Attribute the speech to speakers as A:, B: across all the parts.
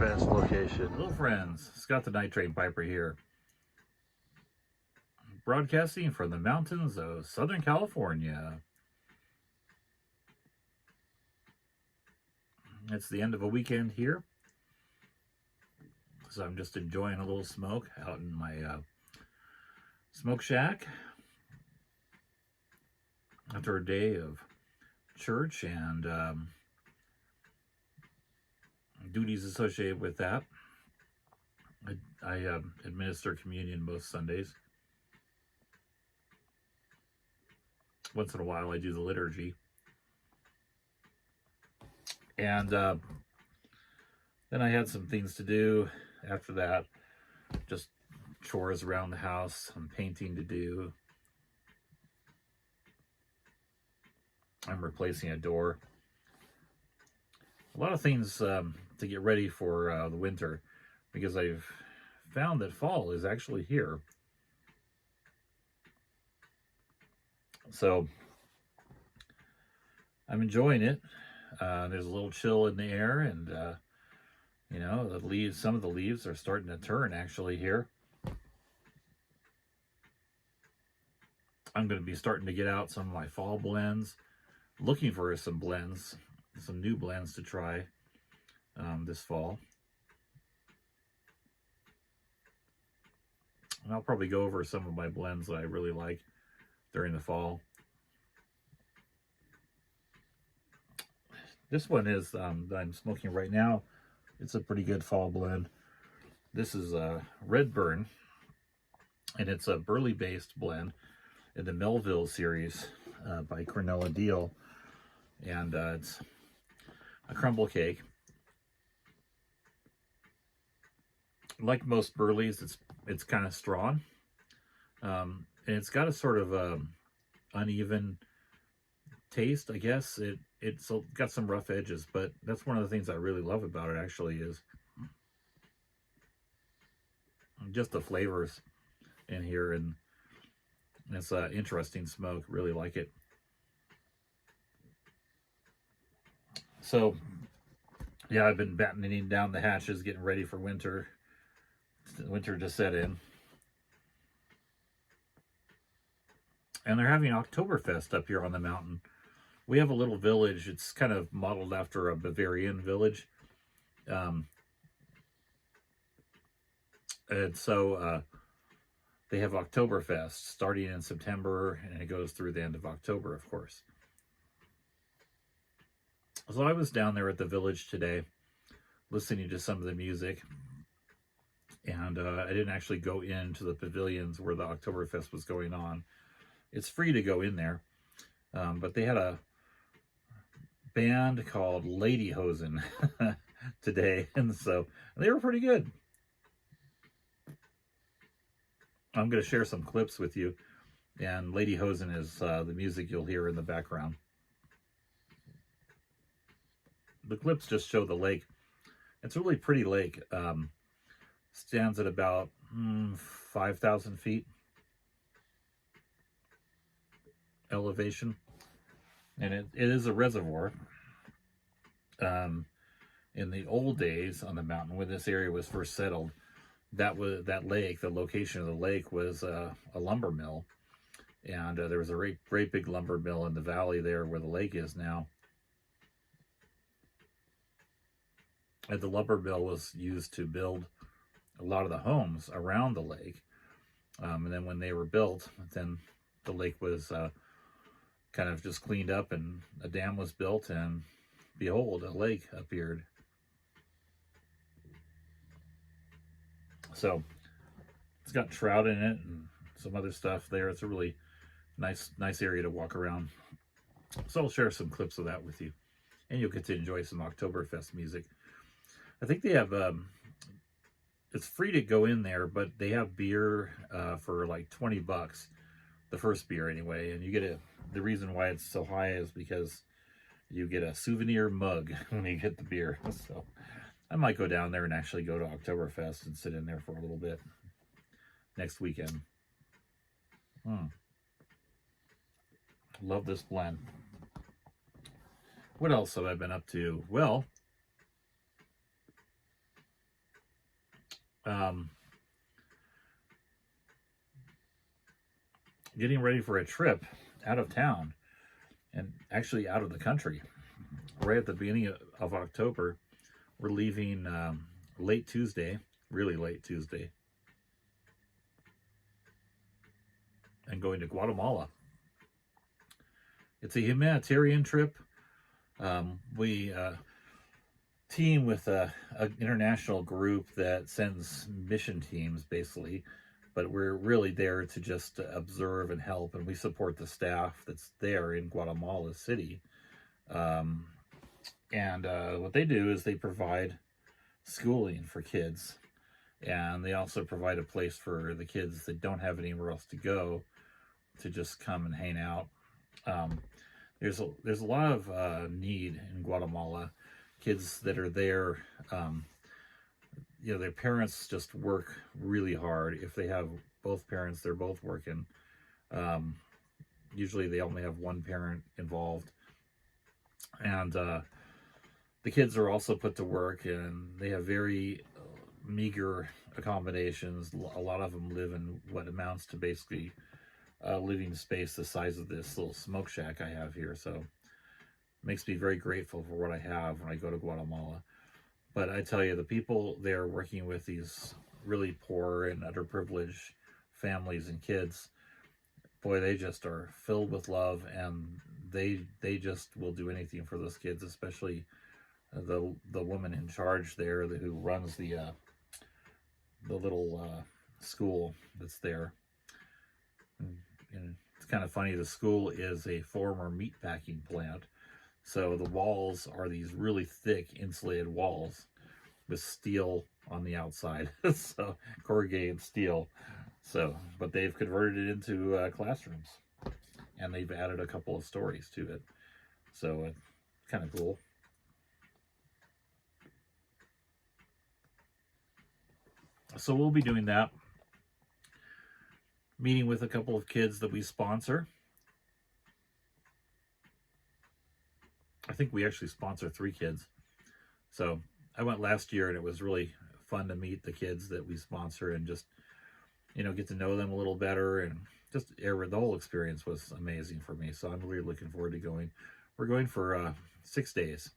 A: Oktoberfest location.
B: Hello friends, Scott the Night Train Piper here, broadcasting from the mountains of Southern California. It's the end of a weekend here, so I'm just enjoying a little smoke out in my smoke shack after a day of church and duties associated with that. I administer communion most Sundays. Once in a while I do the liturgy. And then I had some things to do after that. Just chores around the house, some painting to do. I'm replacing a door. A lot of things to get ready for the winter, because I've found that fall is actually here. So I'm enjoying it. There's a little chill in the air, and you know, the leaves, some of the leaves are starting to turn actually here. I'm going to be starting to get out some of my fall blends, looking for some blends, some new blends to try this fall. And I'll probably go over some of my blends that I really like during the fall. This one is that I'm smoking right now. It's a pretty good fall blend. This is Redburn, and it's a burley-based blend in the Melville series by Cornella Deal, and it's a crumble cake. Like most burleys, it's kind of strong, and it's got a sort of uneven taste, I guess. It's got some rough edges, but that's one of the things I really love about it, actually, is just the flavors in here, and it's an interesting smoke. Really like it. So yeah, I've been battening down the hatches, getting ready for winter to set in. And they're having Oktoberfest up here on the mountain. We have a little village. It's kind of modeled after a Bavarian village. And so they have Oktoberfest starting in September, and it goes through the end of October, of course. So I was down there at the village today, listening to some of the music. And I didn't actually go into the pavilions where the Oktoberfest was going on. It's free to go in there. But they had a band called Ladyhosen today, and so they were pretty good. I'm going to share some clips with you, and Ladyhosen is the music you'll hear in the background. The clips just show the lake. It's a really pretty lake. Stands at about 5,000 feet elevation. And it is a reservoir. In the old days on the mountain, when this area was first settled, that lake, the location of the lake was a lumber mill, and there was a great big lumber mill in the valley there where the lake is now. And the lumber mill was used to build a lot of the homes around the lake. And then when they were built, then the lake was kind of just cleaned up, and a dam was built, and behold, a lake appeared. So it's got trout in it and some other stuff there. It's a really nice area to walk around. So I'll share some clips of that with you, and you'll get to enjoy some Oktoberfest music. I think they have it's free to go in there, but they have beer for like $20, the first beer anyway, and you get the reason why it's so high is because you get a souvenir mug when you get the beer. So I might go down there and actually go to Oktoberfest and sit in there for a little bit next weekend. Love this blend. What else have I been up to? Well, um, getting ready for a trip out of town and actually out of the country. Right at the beginning of October, we're leaving late Tuesday, really late Tuesday, and going to Guatemala. It's a humanitarian trip. We team with an international group that sends mission teams, basically, but we're really there to just observe and help, and we support the staff that's there in Guatemala City. Um, and what they do is they provide schooling for kids, and they also provide a place for the kids that don't have anywhere else to go to just come and hang out. Um, there's a lot of need in Guatemala. Kids that are there, their parents just work really hard. If they have both parents, they're both working. Usually they only have one parent involved. And the kids are also put to work, and they have very meager accommodations. A lot of them live in what amounts to basically living space the size of this little smoke shack I have here. So it makes me very grateful for what I have when I go to Guatemala. But I tell you, the people there working with these really poor and underprivileged families and kids, boy, they just are filled with love, and they just will do anything for those kids, especially the woman in charge there who runs the little school that's there. And it's kind of funny, the school is a former meatpacking plant, so the walls are these really thick insulated walls with steel on the outside, so corrugated steel. So, but they've converted it into classrooms, and they've added a couple of stories to it. So it's kind of cool. So we'll be doing that, meeting with a couple of kids that we sponsor. I think we actually sponsor 3 kids. So I went last year, and it was really fun to meet the kids that we sponsor and just, get to know them a little better. And just the whole experience was amazing for me. So I'm really looking forward to going. We're going for 6 days.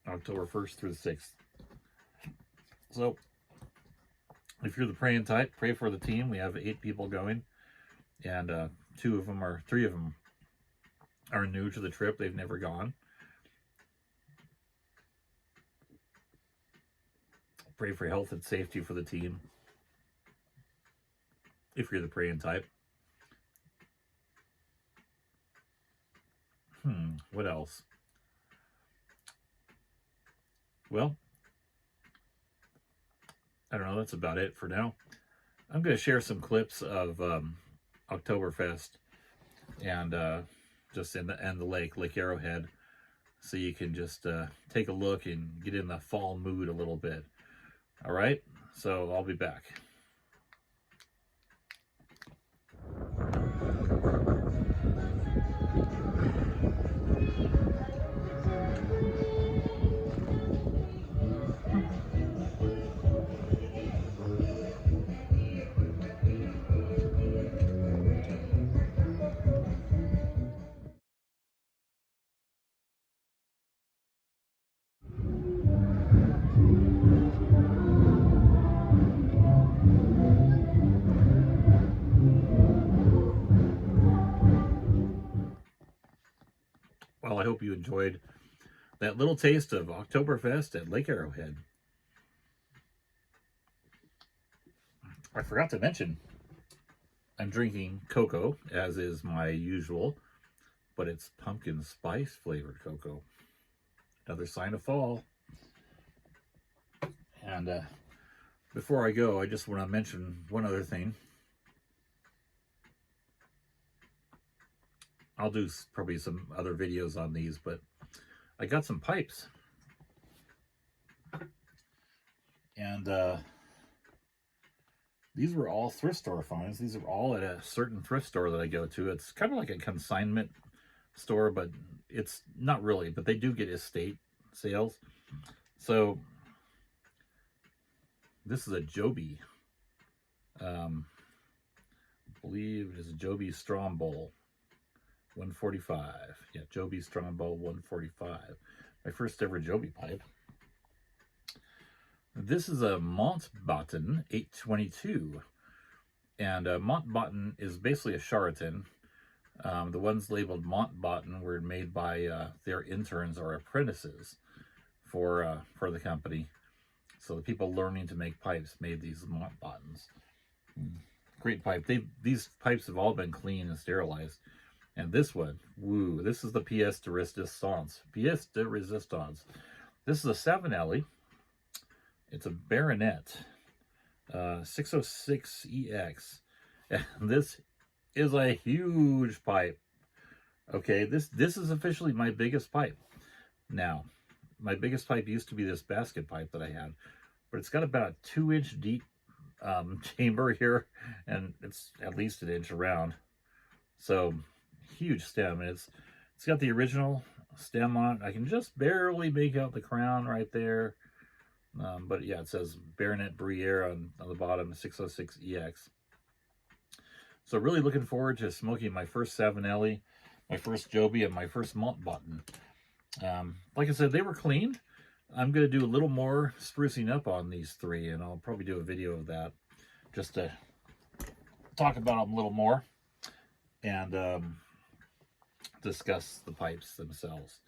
B: October 1st through the 6th. So if you're the praying type, pray for the team. We have 8 people going, and 3 of them are new to the trip. They've never gone. Pray for health and safety for the team, if you're the praying type. What else? Well, I don't know. That's about it for now. I'm going to share some clips of Oktoberfest and just in the Lake Arrowhead, so you can just take a look and get in the fall mood a little bit. All right, so I'll be back. Well, I hope you enjoyed that little taste of Oktoberfest at Lake Arrowhead. I forgot to mention, I'm drinking cocoa, as is my usual, but it's pumpkin spice flavored cocoa. Another sign of fall. And before I go, I just want to mention one other thing. I'll do probably some other videos on these, but I got some pipes. And these were all thrift store finds. These are all at a certain thrift store that I go to. It's kind of like a consignment store, but it's not really. But they do get estate sales. So This is a Joby. I believe it is a Joby Strong Bowl 145. Yeah, Joby Strong Bowl 145. My first ever Joby pipe. This is a Montbatten 822. And Montbatten is basically a charlatan. The ones labeled Montbatten were made by their interns or apprentices for the company. So the people learning to make pipes made these Montbattens. Great pipe. These pipes have all been cleaned and sterilized. And this one, woo, this is the pièce de résistance. Pièce de résistance. This is a 7L. It's a Baronet 606EX. And this is a huge pipe. Okay, this is officially my biggest pipe. Now, my biggest pipe used to be this basket pipe that I had, but it's got about a 2-inch deep chamber here, and it's at least an inch around. So huge stem. And it's got the original stem on it. I can just barely make out the crown right there. But yeah, it says Baronet Bruyere on the bottom, 606EX. So really looking forward to smoking my first 7L, my first Joby, and my first Montbatten. Like I said, they were cleaned. I'm going to do a little more sprucing up on these three, and I'll probably do a video of that just to talk about them a little more and discuss the pipes themselves.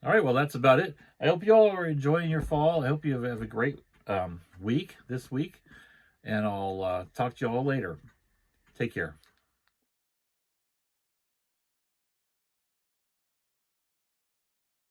B: All right, well, that's about it. I hope you all are enjoying your fall. I hope you have a great week this week, and I'll talk to you all later. Take care.